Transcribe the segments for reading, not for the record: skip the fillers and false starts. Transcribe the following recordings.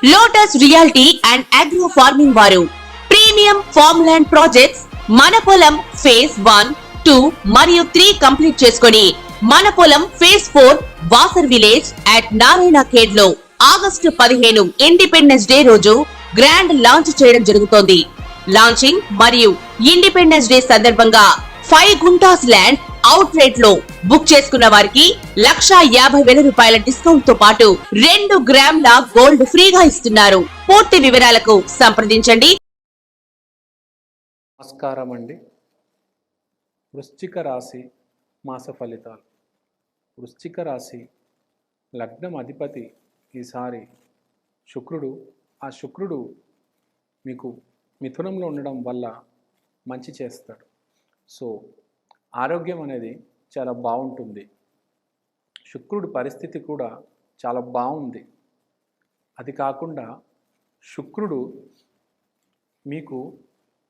Lotus reality and agro farming వారు premium farm land projects మన పొలం ఫేజ్ 1, 2 మరియు 3 కంప్లీట్ చేసుకొని మన పొలం phase 4 Wasar village at Narayana Khed లో ఆగస్టు 15 ఇండిపెండెన్స్ డే రోజు గ్రాండ్ లాంచ్ చేయడం జరుగుతోంది. లాంచింగ్ మరియు ఇండిపెండెన్స్ డే సందర్భంగా 5 గుంటాస్ ల్యాండ్ అవుట్ రేట్ లో బుక్ చేసుకున్న వారికి ₹1,50,000 డిస్కౌంట్ తో పాటు 2 గ్రాముల గోల్డ్ ఫ్రీగా ఇస్తున్నారు. పూర్తి వివరాలకు సంప్రదించండి. నమస్కారం అండి. వృశ్చిక రాశి మాస ఫలితాలు. వృశ్చిక రాశి లగ్నం అధిపతి ఈసారి శుక్రుడు. ఆ శుక్రుడు మీకు మిథునంలో ఉండడం వల్ల మంచి చేస్తాడు. సో ఆరోగ్యం అనేది చాలా బాగుంటుంది. శుక్రుడి పరిస్థితి కూడా చాలా బాగుంది. అది కాకుండా శుక్రుడు మీకు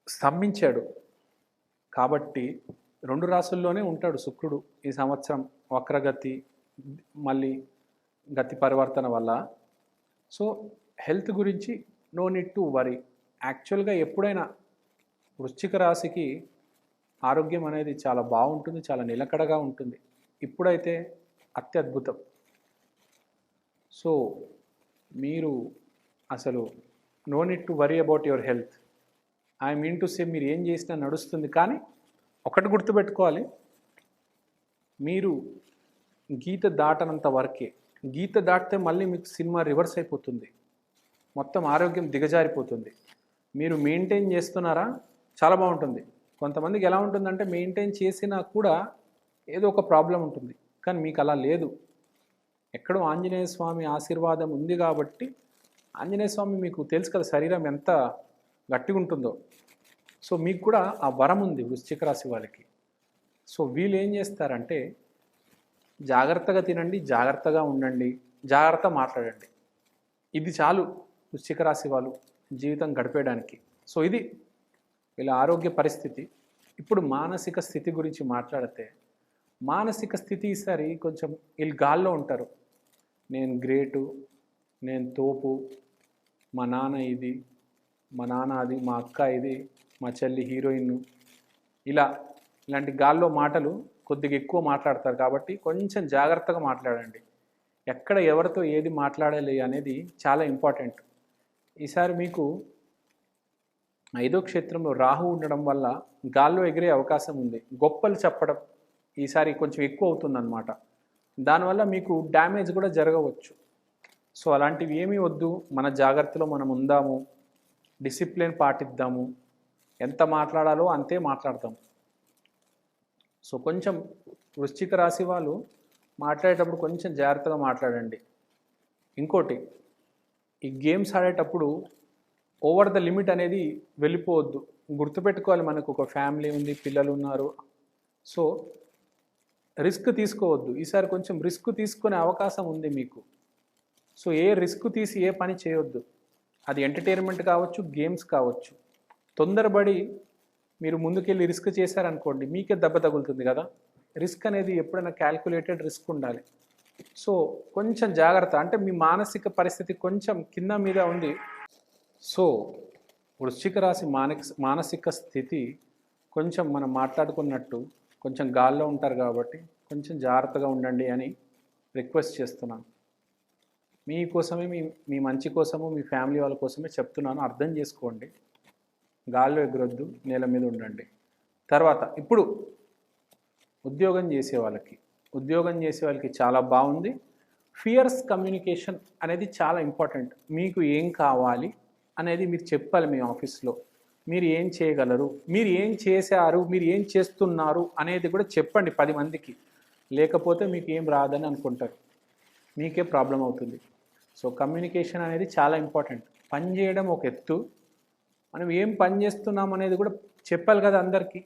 స్తంభించాడు కాబట్టి 2 రాసుల్లోనే ఉంటాడు శుక్రుడు ఈ సంవత్సరం వక్రగతి మళ్ళీ గతి పరివర్తన వల్ల. సో హెల్త్ గురించి నో నీడ్ టు వరీ. యాక్చువల్గా ఎప్పుడైనా వృశ్చిక రాశికి ఆరోగ్యం అనేది చాలా బాగుంటుంది, చాలా నిలకడగా ఉంటుంది. ఇప్పుడైతే అత్యద్భుతం. సో మీరు అసలు no need to worry about your health. I mean to say మీరు ఏం చేసినా నడుస్తుంది. కానీ ఒకటి గుర్తుపెట్టుకోవాలి, మీరు గీత దాటనంత వరకే. గీత దాటితే మళ్ళీ మీకు సినిమా రివర్స్ అయిపోతుంది, మొత్తం ఆరోగ్యం దిగజారిపోతుంది. మీరు మెయింటైన్ చేస్తున్నారా చాలా బాగుంటుంది. కొంతమందికి ఎలా ఉంటుందంటే మెయింటైన్ చేసినా కూడా ఏదో ఒక ప్రాబ్లం ఉంటుంది, కానీ మీకు అలా లేదు. ఎక్కడో ఆంజనేయ స్వామి ఆశీర్వాదం ఉంది కాబట్టి, ఆంజనేయ స్వామి మీకు తెలుసు కదా శరీరం ఎంత గట్టిగా ఉంటుందో. సో మీకు కూడా ఆ వరం ఉంది వృశ్చిక రాశి వాళ్ళకి. సో వీళ్ళు ఏం చేస్తారంటే జాగ్రత్తగా తినండి, జాగ్రత్తగా ఉండండి, జాగ్రత్త మాట్లాడండి. ఇది చాలు వృశ్చిక రాశి వాళ్ళు జీవితం గడిపేయడానికి. సో ఇది వీళ్ళ ఆరోగ్య పరిస్థితి. ఇప్పుడు మానసిక స్థితి గురించి మాట్లాడితే, మానసిక స్థితి ఈసారి కొంచెం వీళ్ళు గాల్లో ఉంటారు. నేను గ్రేటు, నేను తోపు, మా నాన్న ఇది, మా నాన్న అది, మా అక్క ఇది, మా చెల్లి హీరోయిన్, ఇలాంటి గాల్లో మాటలు కొద్దిగా ఎక్కువ మాట్లాడతారు. కాబట్టి కొంచెం జాగ్రత్తగా మాట్లాడండి. ఎక్కడ ఎవరితో ఏది మాట్లాడాలి అనేది చాలా ఇంపార్టెంట్. ఈసారి మీకు 5వ క్షేత్రంలో రాహు ఉండడం వల్ల గాల్లో ఎగిరే అవకాశం ఉంది. గొప్పలు చెప్పడం ఈసారి కొంచెం ఎక్కువ అవుతుందన్నమాట. దానివల్ల మీకు డ్యామేజ్ కూడా జరగవచ్చు. సో అలాంటివి ఏమీ వద్దు. మన జాగ్రత్తలో మనం ఉందాము, డిసిప్లిన్ పాటిద్దాము, ఎంత మాట్లాడాలో అంతే మాట్లాడతాం. సో కొంచెం వృశ్చిక రాశి వాళ్ళు మాట్లాడేటప్పుడు కొంచెం జాగ్రత్తగా మాట్లాడండి. ఇంకోటి, ఈ గేమ్స్ ఆడేటప్పుడు ఓవర్ ద లిమిట్ అనేది వెళ్ళిపోవద్దు. గుర్తుపెట్టుకోవాలి, మనకు ఒక ఫ్యామిలీ ఉంది, పిల్లలు ఉన్నారు. సో రిస్క్ తీసుకోవద్దు. ఈసారి కొంచెం రిస్క్ తీసుకునే అవకాశం ఉంది మీకు. సో ఏ రిస్క్ తీసి ఏ పని చేయొద్దు. అది ఎంటర్టైన్మెంట్ కావచ్చు, గేమ్స్ కావచ్చు. తొందరపడి మీరు ముందుకెళ్ళి రిస్క్ చేశారనుకోండి, మీకే దెబ్బ తగులుతుంది కదా. రిస్క్ అనేది ఎప్పుడైనా క్యాల్కులేటెడ్ రిస్క్ ఉండాలి. సో కొంచెం జాగ్రత్త. అంటే మీ మానసిక పరిస్థితి కొంచెం కింద మీద ఉంది. సో వృశ్చిక రాశి మానసిక స్థితి కొంచెం మనం మాట్లాడుకున్నట్టు కొంచెం గాల్లో ఉంటారు కాబట్టి కొంచెం జాగ్రత్తగా ఉండండి అని రిక్వెస్ట్ చేస్తున్నాను. మీకోసమే, మీ మంచి కోసము, మీ ఫ్యామిలీ వాళ్ళ కోసమే చెప్తున్నాను. అర్థం చేసుకోండి. గాల్లో ఎగురొద్దు, నేల మీద ఉండండి. తర్వాత ఇప్పుడు ఉద్యోగం చేసే వాళ్ళకి చాలా బాగుంది. ఫియర్స్ కమ్యూనికేషన్ అనేది చాలా ఇంపార్టెంట్. మీకు ఏం కావాలి అనేది మీరు చెప్పాలి. మీ ఆఫీస్లో మీరు ఏం చేయగలరు, మీరు ఏం చేశారు, మీరు ఏం చేస్తున్నారు అనేది కూడా చెప్పండి 10 మందికి. లేకపోతే మీకు ఏం రాదని అనుకుంటారు, మీకే ప్రాబ్లం అవుతుంది. సో కమ్యూనికేషన్ అనేది చాలా ఇంపార్టెంట్. పని చేయడం ఒక ఎత్తు, మనం ఏం పని చేస్తున్నాం అనేది కూడా చెప్పాలి కదా అందరికీ.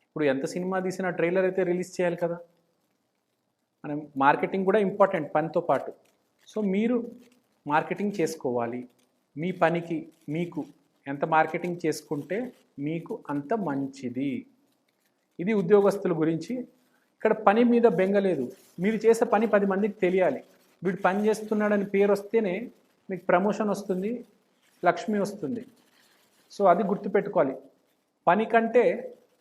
ఇప్పుడు ఎంత సినిమా తీసినా ట్రైలర్ అయితే రిలీజ్ చేయాలి కదా. మనం మార్కెటింగ్ కూడా ఇంపార్టెంట్ పనితో పాటు. సో మీరు మార్కెటింగ్ చేసుకోవాలి. మీ పనికి మీకు ఎంత మార్కెటింగ్ చేసుకుంటే మీకు అంత మంచిది. ఇది ఉద్యోగస్తుల గురించి. ఇక్కడ పని మీద బెంగలేదు. మీరు చేసే పని 10 మందికి తెలియాలి. వీడు పని చేస్తున్నాడని పేరు వస్తేనే మీకు ప్రమోషన్ వస్తుంది, లక్ష్మి వస్తుంది. సో అది గుర్తుపెట్టుకోవాలి. పని కంటే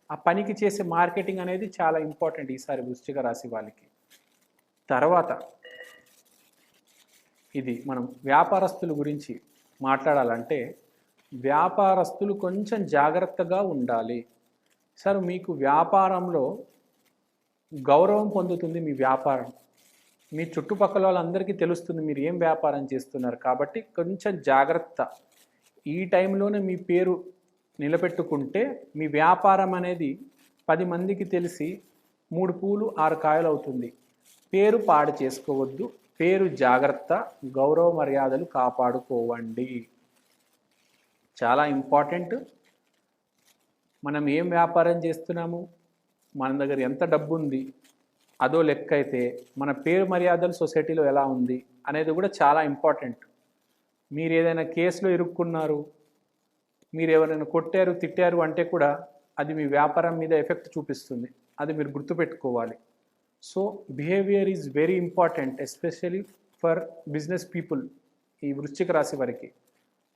ఆ పనికి చేసే మార్కెటింగ్ అనేది చాలా ఇంపార్టెంట్ ఈసారి వృశ్చిక రాశి వాళ్ళకి. తర్వాత ఇది మనం వ్యాపారస్తుల గురించి మాట్లాడాలంటే వ్యాపారస్తులు కొంచెం జాగ్రత్తగా ఉండాలి. సార్ మీకు వ్యాపారంలో గౌరవం పొందుతుంది మీ వ్యాపారం, మీ చుట్టుపక్కల వాళ్ళందరికీ తెలుస్తుంది మీరు ఏం వ్యాపారం చేస్తున్నారు. కాబట్టి కొంచెం జాగ్రత్త. ఈ టైంలోనే మీ పేరు నిలబెట్టుకుంటే మీ వ్యాపారం అనేది 10 మందికి తెలిసి 3 పూలు 6 కాయలు అవుతుంది. పేరు పాడు చేసుకోవద్దు, పేరు జాగ్రత్త, గౌరవ మర్యాదలు కాపాడుకోవండి. చాలా ఇంపార్టెంట్. మనం ఏం వ్యాపారం చేస్తున్నాము, మన దగ్గర ఎంత డబ్బు ఉంది అదో లెక్క అయితే మన పేరు మర్యాదలు సొసైటీలో ఎలా ఉంది అనేది కూడా చాలా ఇంపార్టెంట్. మీరు ఏదైనా కేసులో ఇరుక్కున్నారు, మీరు ఎవరైనా కొట్టారు తిట్టారు అంటే కూడా అది మీ వ్యాపారం మీద ఎఫెక్ట్ చూపిస్తుంది. అది మీరు గుర్తుపెట్టుకోవాలి. So behaviour is very important, especially for business people, ఈ వృశ్చిక రాశి వారికి.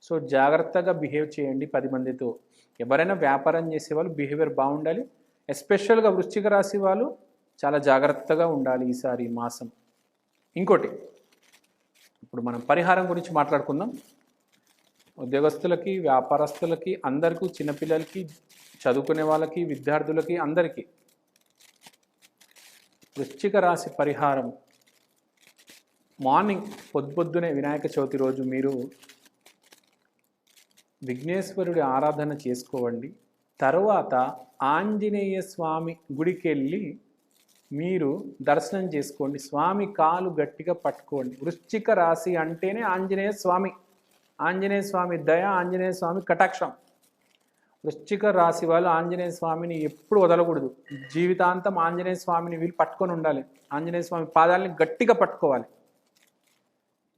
సో జాగ్రత్తగా బిహేవ్ చేయండి 10 మందితో. ఎవరైనా వ్యాపారం చేసేవాళ్ళు బిహేవియర్ బాగుండాలి. ఎస్పెషల్గా వృశ్చిక రాశి వాళ్ళు చాలా జాగ్రత్తగా ఉండాలి ఈసారి మాసం. ఇంకోటి, ఇప్పుడు మనం పరిహారం గురించి మాట్లాడుకుందాం. ఉద్యోగస్తులకి, వ్యాపారస్తులకి, అందరికీ, చిన్నపిల్లలకి, చదువుకునే వాళ్ళకి, విద్యార్థులకి, అందరికీ వృశ్చిక రాశి పరిహారం. మార్నింగ్ పొద్దున్నే వినాయక చవితి రోజు మీరు విఘ్నేశ్వరుడి ఆరాధన చేసుకోండి. తరువాత ఆంజనేయ స్వామి గుడికి వెళ్ళి మీరు దర్శనం చేసుకోండి. స్వామి కాలు గట్టిగా పట్టుకోండి. వృశ్చిక రాశి అంటేనే ఆంజనేయ స్వామి, ఆంజనేయ స్వామి దయ, ఆంజనేయ స్వామి కటాక్షం. వృశ్చిక రాశి వాళ్ళు ఆంజనేయ స్వామిని ఎప్పుడు వదలకూడదు. జీవితాంతం ఆంజనేయ స్వామిని వీళ్ళు పట్టుకొని ఉండాలి. ఆంజనేయ స్వామి పాదాలని గట్టిగా పట్టుకోవాలి.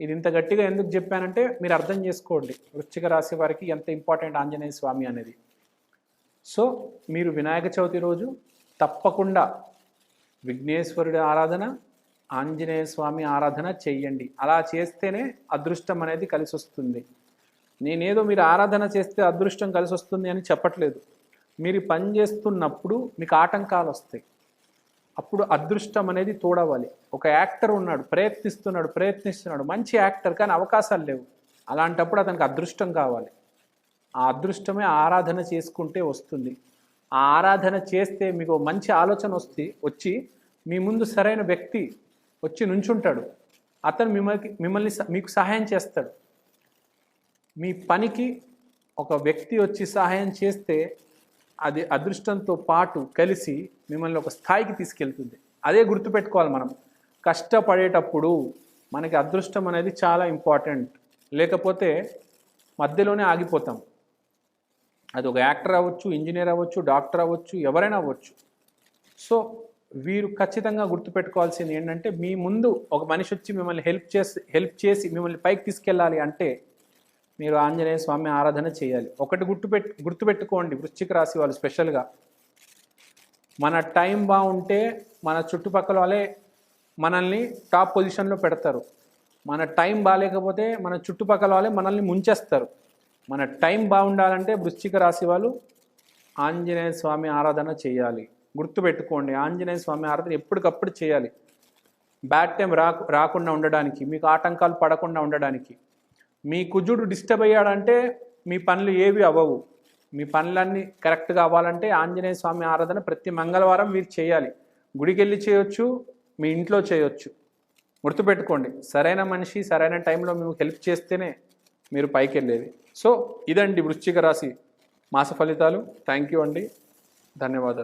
ఇది ఇంత గట్టిగా ఎందుకు చెప్పానంటే మీరు అర్థం చేసుకోండి వృశ్చిక రాశి వారికి ఎంత ఇంపార్టెంట్ ఆంజనేయ స్వామి అనేది. సో మీరు వినాయక చవితి రోజు తప్పకుండా విఘ్నేశ్వరుడి ఆరాధన, ఆంజనేయ స్వామి ఆరాధన చెయ్యండి. అలా చేస్తేనే అదృష్టం అనేది కలిసి వస్తుంది. నేనేదో మీరు ఆరాధన చేస్తే అదృష్టం కలిసి వస్తుంది అని చెప్పట్లేదు. మీరు పని చేస్తున్నప్పుడు మీకు ఆటంకాలు వస్తాయి, అప్పుడు అదృష్టం అనేది తోడవాలి. ఒక యాక్టర్ ఉన్నాడు, ప్రయత్నిస్తున్నాడు, మంచి యాక్టర్, కానీ అవకాశాలు లేవు. అలాంటప్పుడు అతనికి అదృష్టం కావాలి. ఆ అదృష్టమే ఆరాధన చేసుకుంటే వస్తుంది. ఆ ఆరాధన చేస్తే మీకు మంచి ఆలోచన వచ్చి మీ ముందు సరైన వ్యక్తి వచ్చి నుంచుంటాడు. అతను మిమ్మల్ని మీకు సహాయం చేస్తాడు. మీ పనికి ఒక వ్యక్తి వచ్చి సహాయం చేస్తే అది అదృష్టంతో పాటు కలిసి మిమ్మల్ని ఒక స్థాయికి తీసుకెళ్తుంది. అదే గుర్తుపెట్టుకోవాలి. మనం కష్టపడేటప్పుడు మనకి అదృష్టం అనేది చాలా ఇంపార్టెంట్. లేకపోతే మధ్యలోనే ఆగిపోతాం. అది ఒక యాక్టర్ అవ్వచ్చు, ఇంజనీర్ అవ్వచ్చు, డాక్టర్ అవ్వచ్చు, ఎవరైనా అవ్వచ్చు. సో వీరు ఖచ్చితంగా గుర్తుపెట్టుకోవాల్సింది ఏంటంటే మీ ముందు ఒక మనిషి వచ్చి మిమ్మల్ని హెల్ప్ చేసి మిమ్మల్ని పైకి తీసుకెళ్ళాలి అంటే మీరు ఆంజనేయ స్వామి ఆరాధన చేయాలి. ఒకటి గుర్తుపెట్టుకోండి వృశ్చిక రాశి వాళ్ళు స్పెషల్గా, మన టైం బాగుంటే మన చుట్టుపక్కల వాళ్ళే మనల్ని టాప్ పొజిషన్లో పెడతారు. మన టైం బాగాలేకపోతే మన చుట్టుపక్కల వాళ్ళే మనల్ని ముంచేస్తారు. మన టైం బాగుండాలంటే వృశ్చిక రాశి వాళ్ళు ఆంజనేయ స్వామి ఆరాధన చేయాలి. గుర్తుపెట్టుకోండి, ఆంజనేయ స్వామి ఆరాధన ఎప్పటికప్పుడు చేయాలి. బ్యాడ్ టైం రాకుండా ఉండడానికి, మీకు ఆటంకాలు పడకుండా ఉండడానికి. మీ కుజుడు డిస్టర్బ్ అయ్యాడంటే మీ పనులు ఏవి అవ్వవు. మీ పనులన్నీ కరెక్ట్గా అవ్వాలంటే ఆంజనేయ స్వామి ఆరాధన ప్రతి మంగళవారం మీరు చేయాలి. గుడికి వెళ్ళి చేయొచ్చు, మీ ఇంట్లో చేయొచ్చు. గుర్తుపెట్టుకోండి, సరైన మనిషి సరైన టైంలో మీకు హెల్ప్ చేస్తేనే మీరు పైకి వెళ్ళేది. సో ఇదండి వృశ్చిక రాశి మాస ఫలితాలు. థ్యాంక్ యూ అండి, ధన్యవాదాలు.